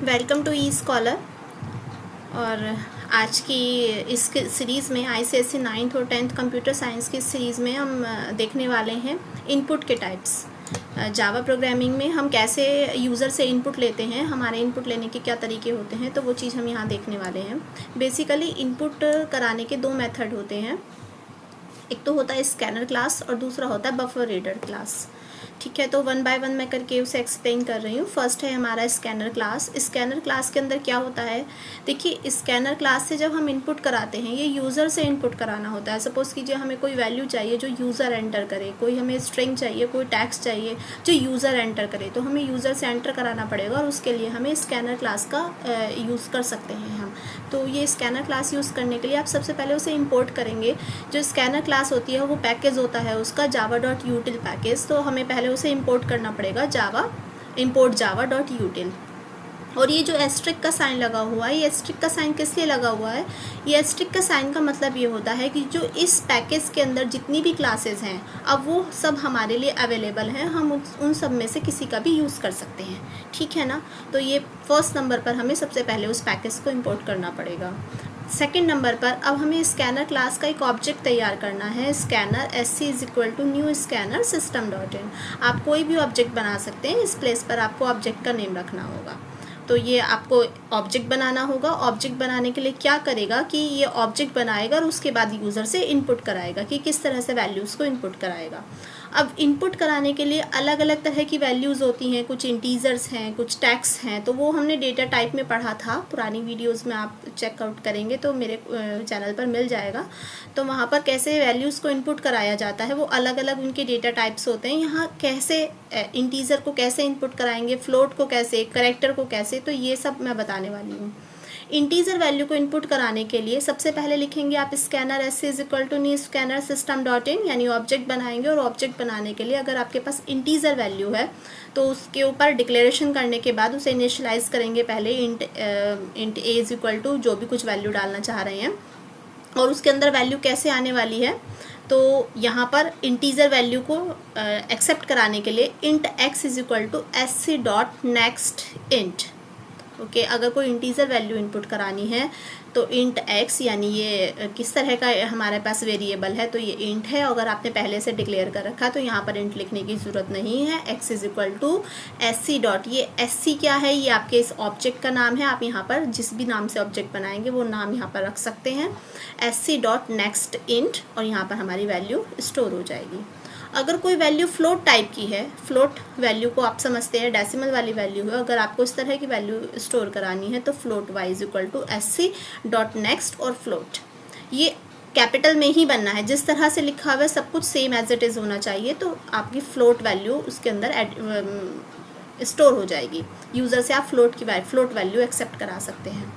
Welcome to E scholar. और आज की इस सीरीज़ में आईसीएसई 9th और 10th कंप्यूटर साइंस की सीरीज़ में हम देखने वाले हैं इनपुट के टाइप्स। जावा प्रोग्रामिंग में हम कैसे यूज़र से इनपुट लेते हैं, हमारे इनपुट लेने के क्या तरीके होते हैं, तो वो चीज़ हम यहाँ देखने वाले हैं। बेसिकली इनपुट कराने के दो मेथड होते हैं, एक तो होता है स्कैनर क्लास और दूसरा होता है बफर रीडर क्लास। ठीक है, तो वन बाय वन मैं करके उसे एक्सप्लेन कर रही हूँ। फर्स्ट है हमारा स्कैनर क्लास। स्कैनर क्लास के अंदर क्या होता है, देखिए स्कैनर क्लास से जब हम इनपुट कराते हैं, ये यूज़र से इनपुट कराना होता है। सपोज़ कीजिए हमें कोई वैल्यू चाहिए जो यूज़र एंटर करे, कोई हमें स्ट्रिंग चाहिए, कोई टैक्स चाहिए जो यूज़र एंटर करे, तो हमें यूज़र से एंटर कराना पड़ेगा और उसके लिए हमें स्कैनर क्लास का यूज़ कर सकते हैं हम। तो ये स्कैनर क्लास यूज़ करने के लिए आप सबसे पहले उसे इम्पोर्ट करेंगे। जो स्कैनर क्लास होती है वो पैकेज होता है उसका java.util पैकेज, तो हमें पहले उसे इंपोर्ट करना पड़ेगा import java.util। और ये जो एस्ट्रिक का साइन लगा हुआ है, ये एस्ट्रिक का साइन किस लिए लगा हुआ है, ये एस्ट्रिक का साइन का मतलब ये होता है कि जो इस पैकेज के अंदर जितनी भी क्लासेस हैं अब वो सब हमारे लिए अवेलेबल हैं, हम उन सब में से किसी का भी यूज़ कर सकते हैं। ठीक है ना, तो ये फर्स्ट नंबर पर हमें सबसे पहले उस पैकेज को इंपोर्ट करना पड़ेगा। सेकेंड नंबर पर अब हमें स्कैनर क्लास का एक ऑब्जेक्ट तैयार करना है, scanner sc = new scanner system.in। आप कोई भी ऑब्जेक्ट बना सकते हैं, इस प्लेस पर आपको ऑब्जेक्ट का नेम रखना होगा। तो ये आपको ऑब्जेक्ट बनाना होगा। ऑब्जेक्ट बनाने के लिए क्या करेगा कि ये ऑब्जेक्ट बनाएगा और उसके बाद यूज़र से इनपुट कराएगा कि किस तरह से वैल्यूज़ को इनपुट कराएगा। अब इनपुट कराने के लिए अलग अलग तरह की वैल्यूज़ होती हैं, कुछ इंटीजर्स हैं, कुछ टैक्स हैं, तो वो हमने डेटा टाइप में पढ़ा था। पुरानी वीडियोस में आप चेकआउट करेंगे तो मेरे चैनल पर मिल जाएगा। तो वहाँ पर कैसे वैल्यूज़ को इनपुट कराया जाता है, वो अलग अलग उनके डेटा टाइप्स होते हैं। यहाँ कैसे इंटीजर को कैसे इनपुट कराएंगे, फ्लोट को कैसे, कैरेक्टर को कैसे, तो ये सब मैं बताने वाली हूँ। इंटीजर वैल्यू को इनपुट कराने के लिए सबसे पहले लिखेंगे आप scanner sc = new scanner system.in, यानी ऑब्जेक्ट बनाएंगे। और ऑब्जेक्ट बनाने के लिए अगर आपके पास इंटीजर वैल्यू है तो उसके ऊपर डिक्लेरेशन करने के बाद उसे इनिशियलाइज करेंगे पहले इंट a = जो भी कुछ वैल्यू डालना चाह रहे हैं। और उसके अंदर वैल्यू कैसे आने वाली है, तो यहाँ पर इंटीजर वैल्यू को एक्सेप्ट कराने के लिए इंट x = sc.nextInt। ओके, अगर कोई इंटीजर वैल्यू इनपुट करानी है तो इंट x, यानी ये किस तरह का हमारे पास वेरिएबल है, तो ये इंट है। अगर आपने पहले से डिक्लेयर कर रखा तो यहाँ पर इंट लिखने की ज़रूरत नहीं है। x = sc. ये sc क्या है, ये आपके इस ऑब्जेक्ट का नाम है। आप यहाँ पर जिस भी नाम से ऑब्जेक्ट बनाएंगे वो नाम यहाँ पर रख सकते हैं, sc.nextInt, और यहाँ पर हमारी वैल्यू स्टोर हो जाएगी। अगर कोई वैल्यू फ्लोट टाइप की है, फ्लोट वैल्यू को आप समझते हैं डेसिमल वाली वैल्यू है, अगर आपको इस तरह की वैल्यू स्टोर करानी है तो फ्लोट y = sc.next और फ्लोट, ये कैपिटल में ही बनना है। जिस तरह से लिखा हुआ है सब कुछ सेम एज इट इज़ होना चाहिए, तो आपकी फ्लोट वैल्यू उसके अंदर स्टोर हो जाएगी। यूज़र से आप फ्लोट वैल्यू एक्सेप्ट करा सकते हैं।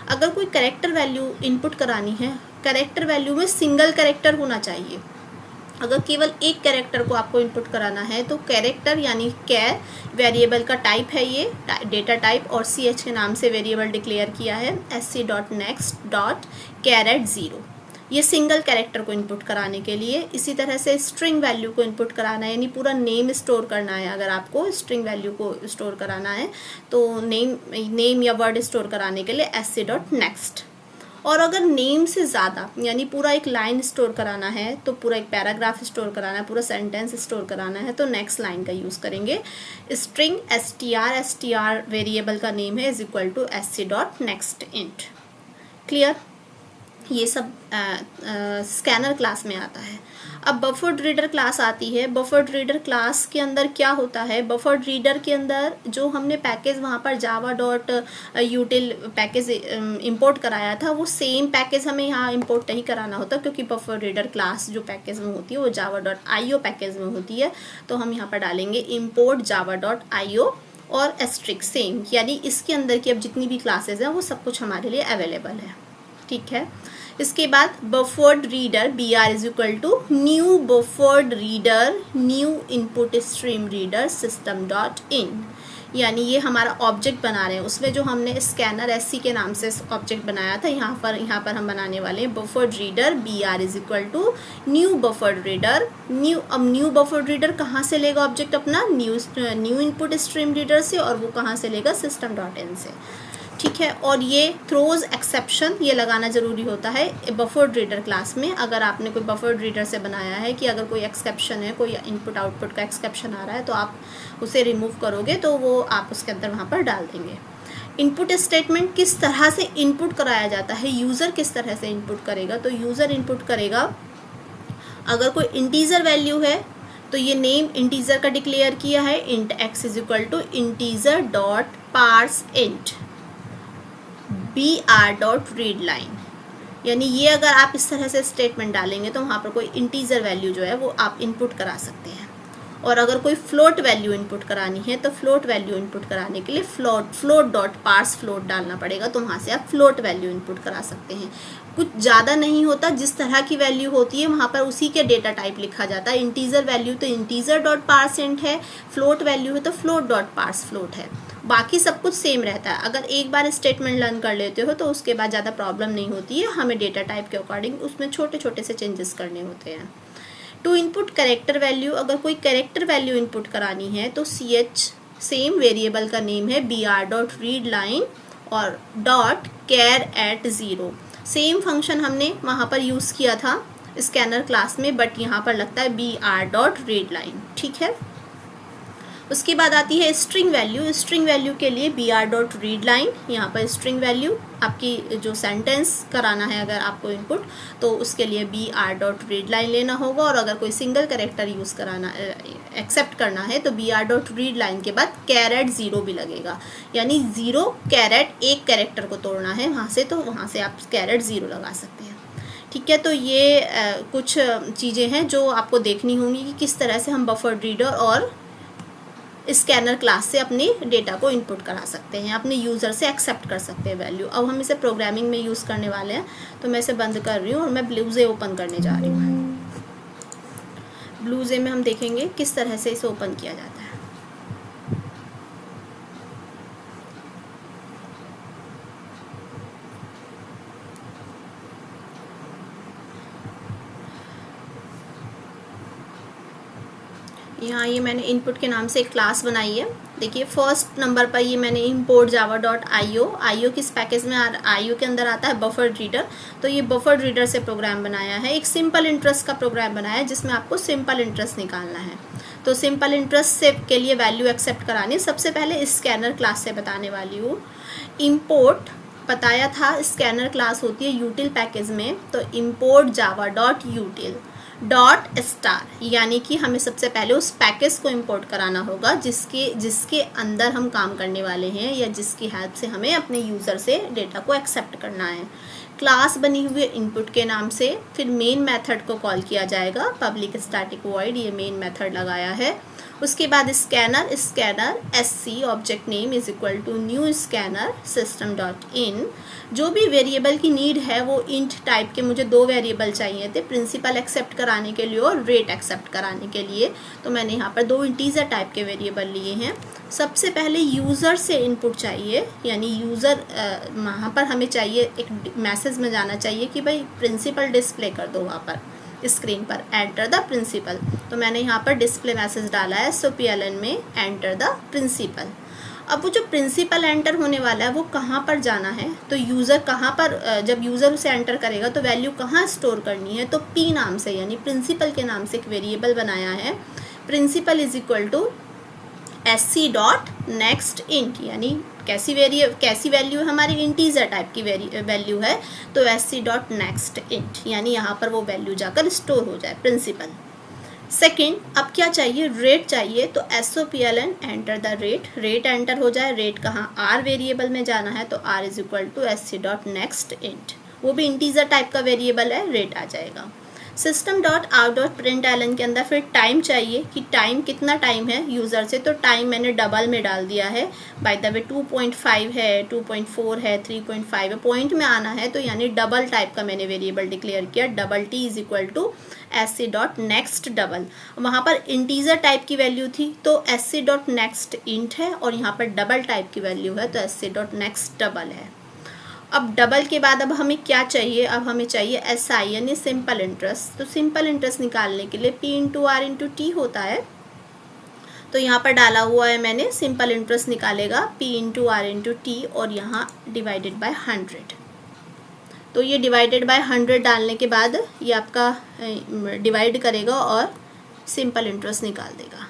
अगर कोई कैरेक्टर वैल्यू इनपुट करानी है, कैरेक्टर वैल्यू में सिंगल कैरेक्टर होना चाहिए। अगर केवल एक कैरेक्टर को आपको इनपुट कराना है तो कैरेक्टर यानी कैर वेरिएबल का टाइप है, ये डेटा टाइप, और ch के नाम से वेरिएबल डिक्लेयर किया है sc.next.char@0, ये सिंगल कैरेक्टर को इनपुट कराने के लिए। इसी तरह से स्ट्रिंग वैल्यू को इनपुट कराना है, यानी पूरा नेम स्टोर करना है। अगर आपको स्ट्रिंग वैल्यू को स्टोर कराना है तो नेम या वर्ड स्टोर कराने के लिए sc.next। और अगर नेम से ज़्यादा यानी पूरा एक लाइन स्टोर कराना है, तो पूरा एक पैराग्राफ स्टोर कराना है, पूरा सेंटेंस स्टोर कराना है, तो नेक्स्ट लाइन का यूज़ करेंगे। स्ट्रिंग str वेरिएबल का नेम है = sc.nextInt। क्लियर, ये सब स्कैनर क्लास में आता है। अब बफर्ड रीडर क्लास आती है। बफर्ड रीडर क्लास के अंदर क्या होता है, बफर्ड रीडर के अंदर जो हमने पैकेज वहाँ पर java.util पैकेज इंपोर्ट कराया था, वो सेम पैकेज हमें यहाँ इंपोर्ट नहीं कराना होता, क्योंकि बफर्ड रीडर क्लास जो पैकेज में होती है वो java.io पैकेज में होती है। तो हम यहाँ पर डालेंगे import java.io और एस्ट्रिक सेम, यानी इसके अंदर की अब जितनी भी क्लासेज हैं वो सब कुछ हमारे लिए अवेलेबल है। ठीक है, इसके बाद buffered reader br = new buffered reader new input stream reader system.in। यानी ये हमारा ऑब्जेक्ट बना रहे हैं, उसमें जो हमने स्कैनर SC के नाम से ऑब्जेक्ट बनाया था, यहाँ पर हम बनाने वाले हैं buffered reader BR is equal to new buffered reader. अब न्यू बफर्ड रीडर कहाँ से लेगा ऑब्जेक्ट अपना, न्यू इनपुट स्ट्रीम रीडर से, और वो कहाँ से लेगा system.in से, ठीक है। और ये थ्रोज एक्सेप्शन ये लगाना ज़रूरी होता है बफर्ड रीडर क्लास में। अगर आपने कोई बफर्ड रीडर से बनाया है कि अगर कोई एक्सेप्शन है, कोई इनपुट आउटपुट का एक्सेप्शन आ रहा है, तो आप उसे रिमूव करोगे तो वो आप उसके अंदर वहाँ पर डाल देंगे। इनपुट स्टेटमेंट किस तरह से इनपुट कराया जाता है, यूज़र किस तरह से इनपुट करेगा, तो यूज़र इनपुट करेगा अगर कोई इंटीजर वैल्यू है तो ये नेम इंटीजर का डिक्लेयर किया है, int x is equal to integer dot parse int BR dot read line. यानी ये अगर आप इस तरह से स्टेटमेंट डालेंगे तो वहाँ पर कोई इंटीजर वैल्यू जो है वो आप इनपुट करा सकते हैं। और अगर कोई फ्लोट वैल्यू इनपुट करानी है तो फ्लोट वैल्यू इनपुट कराने के लिए फ्लोट डॉट पार्स फ्लोट डालना पड़ेगा, तो वहाँ से आप फ्लोट वैल्यू इनपुट करा सकते हैं। कुछ ज़्यादा नहीं होता, जिस तरह की वैल्यू होती है वहाँ पर उसी के डेटा टाइप लिखा जाता है। इंटीजर वैल्यू तो इंटीजर डॉट पार्स इंट है, फ्लोट वैल्यू है तो फ्लोट डॉट पार्स फ्लोट है, बाकी सब कुछ सेम रहता है। अगर एक बार स्टेटमेंट लर्न कर लेते हो तो उसके बाद ज़्यादा प्रॉब्लम नहीं होती है, हमें डेटा टाइप के अकॉर्डिंग उसमें छोटे छोटे से चेंजेस करने होते हैं। टू इनपुट कैरेक्टर वैल्यू, अगर कोई कैरेक्टर वैल्यू इनपुट करानी है तो CH सेम वेरिएबल का नेम है BR डॉट रीड लाइन और dot char at 0। Same function हमने वहाँ पर यूज़ किया था स्कैनर क्लास में, बट यहाँ पर लगता है BR डॉट रीड लाइन, ठीक है। उसके बाद आती है स्ट्रिंग वैल्यू। स्ट्रिंग वैल्यू के लिए BR डॉट रीड लाइन, यहाँ पर स्ट्रिंग वैल्यू आपकी जो सेंटेंस कराना है अगर आपको इनपुट, तो उसके लिए BR डॉट रीड लाइन लेना होगा। और अगर कोई सिंगल कैरेक्टर यूज़ कराना एक्सेप्ट करना है तो BR डॉट रीड लाइन के बाद कैरेट 0 भी लगेगा, यानी 0 कैरेट एक कैरेक्टर को तोड़ना है वहाँ से, तो वहाँ से आप कैरेट 0 लगा सकते हैं, ठीक है। तो ये कुछ चीज़ें हैं जो आपको देखनी होंगी कि किस तरह से हम बफर्ड रीडर और स्कैनर क्लास से अपने डेटा को इनपुट करा सकते हैं, अपने यूज़र से एक्सेप्ट कर सकते हैं वैल्यू। अब हम इसे प्रोग्रामिंग में यूज़ करने वाले हैं, तो मैं इसे बंद कर रही हूँ और मैं ब्लूजे ओपन करने जा रही हूँ। ब्लूजे में हम देखेंगे किस तरह से इसे ओपन किया जाता है। यहाँ ये मैंने इनपुट के नाम से एक क्लास बनाई है। देखिए फर्स्ट नंबर पर ये मैंने import java डॉट IO किस पैकेज में IO के अंदर आता है, बफर्ड रीडर। तो ये बफर्ड रीडर से प्रोग्राम बनाया है, एक सिंपल इंटरेस्ट का प्रोग्राम बनाया है जिसमें आपको सिंपल इंटरेस्ट निकालना है। तो सिंपल इंटरेस्ट से के लिए वैल्यू एक्सेप्ट करानी, सबसे पहले स्कैनर क्लास से बताने वाली हूँ। इम्पोर्ट बताया था स्कैनर क्लास होती है यूटिल पैकेज में, तो import java dot यूटिल dot star, यानी कि हमें सबसे पहले उस पैकेज को इंपोर्ट कराना होगा जिसके अंदर हम काम करने वाले हैं या जिसकी हेल्प से हमें अपने यूज़र से डेटा को एक्सेप्ट करना है। क्लास बनी हुई है इनपुट के नाम से, फिर मेन मेथड को कॉल किया जाएगा, पब्लिक स्टैटिक वॉइड, ये मेन मेथड लगाया है। उसके बाद scanner SC object name is equal to new scanner system dot in. जो भी वेरिएबल की नीड है वो इंट टाइप के, मुझे 2 वेरिएबल चाहिए थे, प्रिंसिपल एक्सेप्ट कराने के लिए और रेट एक्सेप्ट कराने के लिए, तो मैंने यहाँ पर 2 इंटीजर टाइप के वेरिएबल लिए हैं। सबसे पहले यूज़र से इनपुट चाहिए, यानी यूज़र वहाँ पर हमें चाहिए एक मैसेज में जाना चाहिए कि भाई प्रिंसिपल डिस्प्ले कर दो वहाँ पर स्क्रीन पर, एंटर द प्रिंसिपल। तो मैंने यहाँ पर डिस्प्ले मैसेज डाला है SOPLN में, एंटर द प्रिंसिपल। अब वो जो प्रिंसिपल एंटर होने वाला है वो कहाँ पर जाना है, तो यूज़र कहाँ पर, जब यूज़र उसे एंटर करेगा तो वैल्यू कहाँ स्टोर करनी है, तो P नाम से, यानी प्रिंसिपल के नाम से एक वेरिएबल बनाया है। Principal is equal to SC dot next int, यानी कैसी वैल्यू है हमारी, इंटीजर टाइप की वैल्यू है, तो SC डॉट नेक्स्ट इंट, यानी यहाँ पर वो वैल्यू जाकर स्टोर हो जाए प्रिंसिपल। सेकेंड, अब क्या चाहिए, रेट चाहिए, तो SOPLN enter the rate enter हो जाए। रेट कहाँ, R वेरिएबल में जाना है, तो R is equal to SC dot next int, वो भी इंटीजर टाइप का वेरिएबल है, रेट आ जाएगा। System dot out dot print ln के अंदर फिर टाइम चाहिए कि टाइम कितना टाइम है यूज़र से, तो टाइम मैंने डबल में डाल दिया है। बाय द वे 2.5 है, 2.4 है, 3.5 है, पॉइंट में आना है तो यानी डबल टाइप का मैंने वेरिएबल डिक्लेयर किया। Double T is equal to S C dot next double. वहाँ पर इंटीजर टाइप की वैल्यू थी तो S C dot next int है, और यहाँ पर डबल टाइप की वैल्यू है तो S C dot next double है। अब डबल के बाद अब हमें क्या चाहिए, अब हमें चाहिए एस आई यानी सिंपल इंटरेस्ट। तो सिंपल इंटरेस्ट निकालने के लिए P into R into T होता है, तो यहाँ पर डाला हुआ है मैंने सिंपल इंटरेस्ट निकालेगा P into R into T, और यहाँ डिवाइडेड बाय 100। तो ये डिवाइडेड बाय 100 डालने के बाद ये आपका डिवाइड करेगा और सिंपल इंटरेस्ट निकाल देगा।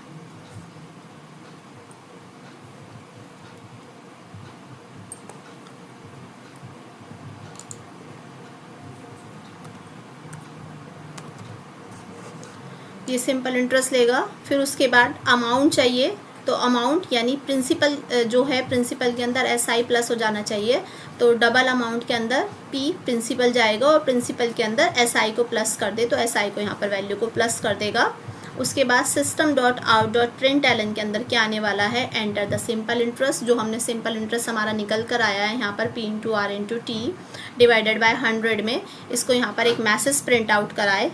ये सिंपल इंटरेस्ट लेगा। फिर उसके बाद अमाउंट चाहिए, तो अमाउंट यानी प्रिंसिपल जो है प्रिंसिपल के अंदर एस आई प्लस हो जाना चाहिए, तो डबल अमाउंट के अंदर पी प्रिंसिपल जाएगा और प्रिंसिपल के अंदर एस आई को प्लस कर दे, तो एस आई को यहाँ पर वैल्यू को प्लस कर देगा। उसके बाद system dot out dot print ln के अंदर क्या आने वाला है, एंटर द सिंपल इंटरेस्ट। जो हमने सिंपल इंटरेस्ट हमारा निकल कर आया है यहाँ पर P into R into T divided by 100 में, इसको यहाँ पर एक मैसेज प्रिंट आउट कराए,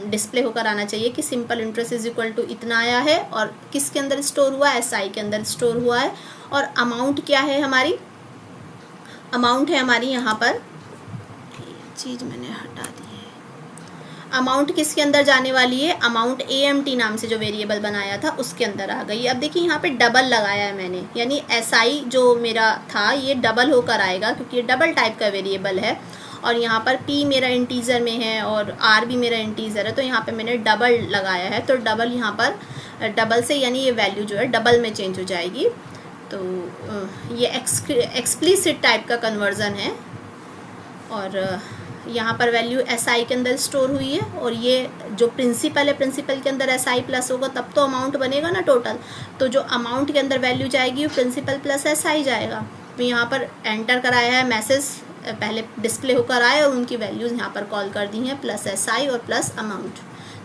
डिस्प्ले होकर आना चाहिए कि simple interest is equal to इतना आया है, और किसके अंदर स्टोर हुआ है, एस आई के अंदर स्टोर हुआ है। और अमाउंट क्या है हमारी, अमाउंट है हमारी यहाँ पर, चीज़ मैंने हटा दी है, अमाउंट किसके अंदर जाने वाली है, अमाउंट AMT नाम से जो वेरिएबल बनाया था उसके अंदर आ गई। अब देखिए यहाँ पे डबल लगाया है मैंने, यानी SI जो मेरा था ये डबल होकर आएगा क्योंकि ये डबल टाइप का वेरिएबल है, और यहाँ पर P मेरा इंटीजर में है और R भी मेरा इंटीजर है, तो यहाँ पे मैंने डबल लगाया है, तो डबल यहाँ पर डबल से यानी ये वैल्यू जो है डबल में चेंज हो जाएगी। तो ये एक्सप्लिसिट टाइप का कन्वर्ज़न है, और यहाँ पर वैल्यू SI के अंदर स्टोर हुई है, और ये जो प्रिंसिपल है प्रिंसिपल के अंदर SI प्लस होगा तब तो अमाउंट बनेगा ना टोटल, तो जो अमाउंट के अंदर वैल्यू जाएगी वो प्रिंसिपल प्लस SI जाएगा। तो यहाँ पर एंटर कराया है मैसेज, पहले डिस्प्ले होकर आए और उनकी वैल्यूज़ यहाँ पर कॉल कर दी हैं प्लस SI और प्लस अमाउंट।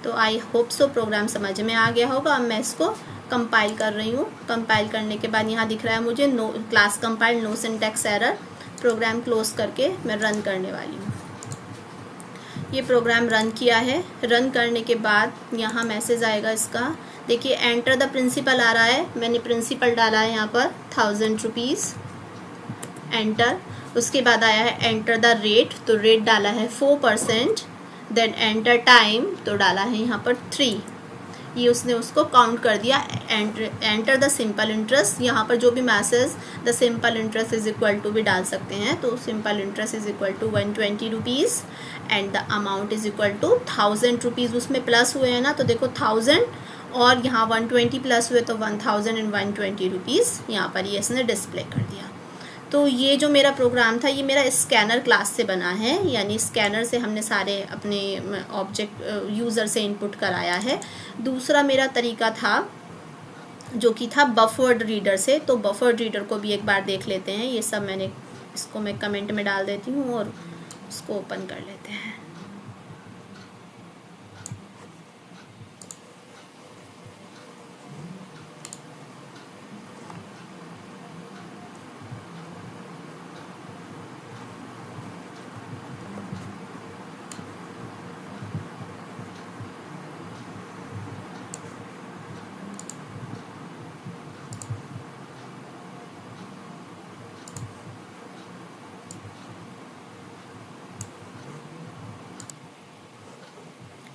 तो आई होप सो प्रोग्राम समझ में आ गया होगा। अब मैं इसको कंपाइल कर रही हूँ। कंपाइल करने के बाद यहाँ दिख रहा है मुझे no class compile no syntax error. Program close करके मैं रन करने वाली हूँ। ये प्रोग्राम रन किया है। रन करने के बाद यहाँ मैसेज आएगा इसका, देखिए एंटर द प्रिंसिपल आ रहा है, मैंने प्रिंसिपल डाला है यहाँ पर 1000 रुपीज़, एंटर। उसके बाद आया है एंटर द रेट, तो रेट डाला है 4%, देन एंटर टाइम तो डाला है यहाँ पर 3, ये उसने उसको काउंट कर दिया। एंटर द सिंपल इंटरेस्ट, यहाँ पर जो भी message the simple interest is equal to भी डाल सकते हैं, तो simple interest is equal to 120 rupees and the amount is equal to 1000 rupees. उसमें प्लस हुए हैं ना, तो देखो 1000 और यहाँ 120 प्लस हुए तो 100120 रुपीज़ यहाँ पर ये इसने डिस्प्ले कर दिया। तो ये जो मेरा प्रोग्राम था ये मेरा स्कैनर क्लास से बना है, यानी स्कैनर से हमने सारे अपने ऑब्जेक्ट यूज़र से इनपुट कराया है। दूसरा मेरा तरीका था जो कि था बफर्ड रीडर से, तो बफर्ड रीडर को भी एक बार देख लेते हैं। ये सब मैंने इसको मैं कमेंट में डाल देती हूँ और इसको ओपन कर लेते हैं।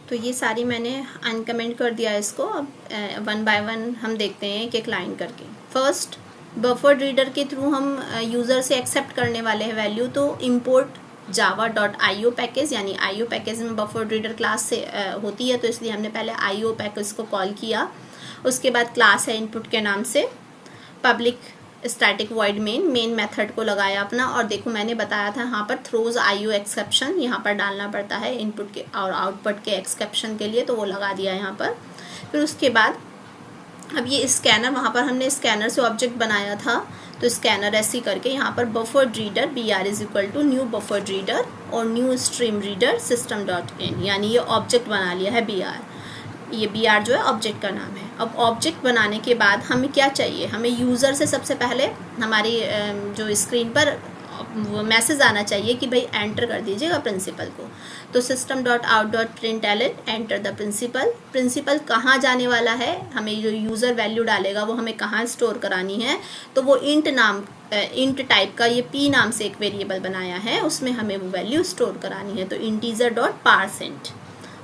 तो ये सारी मैंने अनकमेंट कर दिया इसको। अब वन बाय वन हम देखते हैं एक एक लाइन करके। फर्स्ट, बफर्ड रीडर के थ्रू हम यूज़र से एक्सेप्ट करने वाले हैं वैल्यू, तो इम्पोर्ट java.io पैकेज, यानी IO पैकेज में बफर्ड रीडर क्लास से होती है, तो इसलिए हमने पहले IO पैकेज को कॉल किया। उसके बाद क्लास है इनपुट के नाम से, public static void main method को लगाया अपना, और देखो मैंने बताया था यहाँ पर थ्रोज IO एक्सेप्शन यहाँ पर डालना पड़ता है इनपुट के और आउटपुट के एक्सेप्शन के लिए, तो वो लगा दिया यहाँ पर। फिर उसके बाद अब ये स्कैनर, वहाँ पर हमने स्कैनर से ऑब्जेक्ट बनाया था, तो स्कैनर ऐसे करके यहाँ पर buffered reader BR is equal to new buffered reader और new stream reader system dot in, यानी ये ऑब्जेक्ट बना लिया है BR। ये BR जो है ऑब्जेक्ट का नाम है। अब ऑब्जेक्ट बनाने के बाद हमें क्या चाहिए, हमें यूज़र से सबसे पहले हमारी जो स्क्रीन पर मैसेज आना चाहिए कि भाई एंटर कर दीजिएगा प्रिंसिपल को। तो system dot out dot println enter the principal. Principal कहाँ जाने वाला है, हमें जो यूज़र वैल्यू डालेगा वो हमें कहाँ स्टोर करानी है, तो वो इंट टाइप का ये p नाम से एक वेरिएबल बनाया है, उसमें हमें वो वैल्यू स्टोर करानी है। तो इंटीजर डॉट पार्सेंट,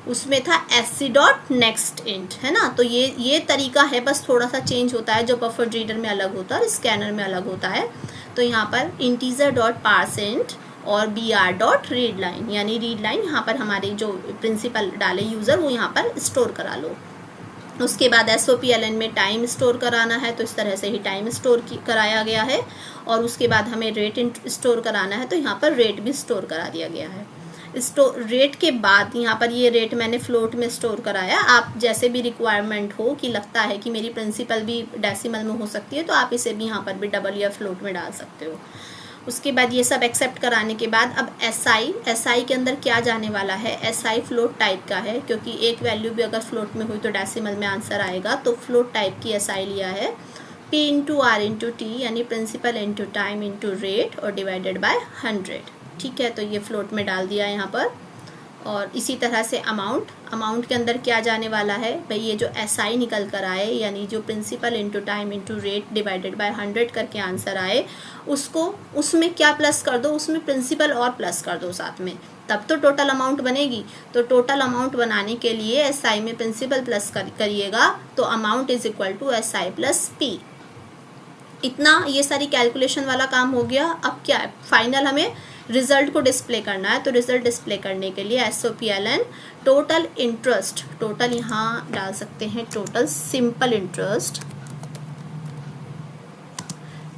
उसमें था sc डॉट नेक्स्ट इंट, है ना। तो ये तरीका है, बस थोड़ा सा चेंज होता है, जो बफर रीडर में अलग होता है और स्कैनर में अलग होता है। तो यहाँ पर इंटीजर डॉट पार्सेंट और BR डॉट रीड लाइन, यानी रीड लाइन यहाँ पर हमारे जो प्रिंसिपल डाले यूज़र वो यहाँ पर स्टोर करा लो। उसके बाद SOPLN में टाइम स्टोर कराना है, तो इस तरह से ही टाइम स्टोर कराया गया है। और उसके बाद हमें रेट स्टोर कराना है, तो यहाँ पर रेट भी स्टोर करा दिया गया है। रेट के बाद यहाँ पर ये रेट मैंने फ्लोट में स्टोर कराया। आप जैसे भी रिक्वायरमेंट हो कि लगता है कि मेरी प्रिंसिपल भी डेसिमल में हो सकती है, तो आप इसे भी यहाँ पर भी डबल या फ्लोट में डाल सकते हो। उसके बाद ये सब एक्सेप्ट कराने के बाद अब SI के अंदर क्या जाने वाला है, SI फ्लोट टाइप का है, क्योंकि एक वैल्यू भी अगर फ्लोट में हुई तो डेसिमल में आंसर आएगा। तो फ्लोट टाइप की SI लिया है, P into R into T, यानी principal into time into rate और डिवाइडेड बाय 100। ठीक है, तो ये फ्लोट में डाल दिया यहाँ पर। और इसी तरह से अमाउंट के अंदर क्या जाने वाला है भाई, ये जो SI निकल कर आए, यानी जो principal into time into rate divided by 100 करके आंसर आए, उसको उसमें क्या प्लस कर दो, उसमें प्रिंसिपल और प्लस कर दो साथ में, तब तो टोटल अमाउंट बनेगी। तो टोटल अमाउंट बनाने के लिए SI में प्रिंसिपल प्लस करिएगा, तो amount is equal to SI plus P। इतना ये सारी कैलकुलेशन वाला काम हो गया। अब क्या है, फाइनल हमें रिजल्ट को डिस्प्ले करना है। तो रिजल्ट डिस्प्ले करने के लिए SOPLN टोटल इंटरेस्ट, टोटल यहाँ डाल सकते हैं total simple interest,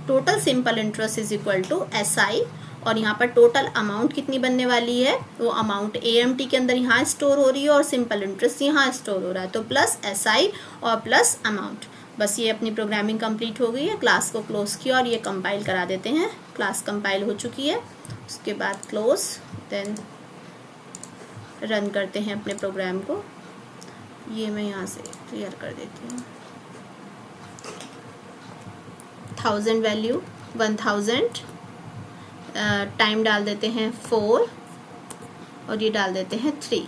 total simple interest is equal to SI। और यहाँ पर टोटल अमाउंट कितनी बनने वाली है, वो अमाउंट AMT के अंदर यहाँ स्टोर हो रही है और सिंपल इंटरेस्ट यहाँ स्टोर हो रहा है, तो प्लस SI और प्लस अमाउंट। बस ये अपनी प्रोग्रामिंग कंप्लीट हो गई है। क्लास को क्लोज किया और ये कंपाइल करा देते हैं। क्लास कंपाइल हो चुकी है, उसके बाद क्लोज, देन रन करते हैं अपने प्रोग्राम को। ये मैं यहाँ से क्लियर कर देती हूँ। 1000 वैल्यू 1000, टाइम डाल देते हैं 4 और ये डाल देते हैं 3।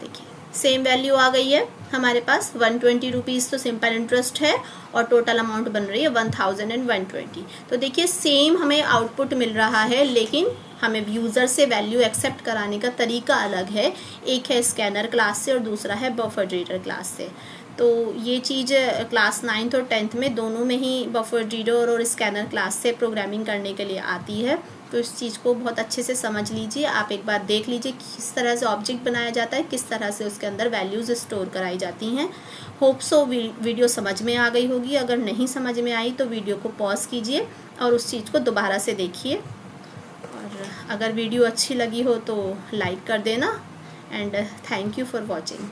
देखिए सेम वैल्यू आ गई है हमारे पास। 120 रुपीज़ तो सिंपल इंटरेस्ट है और टोटल अमाउंट बन रही है 1000 तो देखिए सेम हमें आउटपुट मिल रहा है, लेकिन हमें यूज़र से वैल्यू एक्सेप्ट कराने का तरीका अलग है। एक है स्कैनर क्लास से और दूसरा है बफर रीडर क्लास से। तो ये चीज़ क्लास 9th और 10th में दोनों में ही बफर रीडर और स्कैनर क्लास से प्रोग्रामिंग करने के लिए आती है। तो इस चीज़ को बहुत अच्छे से समझ लीजिए। आप एक बार देख लीजिए किस तरह से ऑब्जेक्ट बनाया जाता है, किस तरह से उसके अंदर वैल्यूज़ स्टोर कराई जाती हैं। होप सो वीडियो समझ में आ गई होगी। अगर नहीं समझ में आई तो वीडियो को पॉज कीजिए और उस चीज़ को दोबारा से देखिए। और अगर वीडियो अच्छी लगी हो तो लाइक कर देना। And thank you for watching.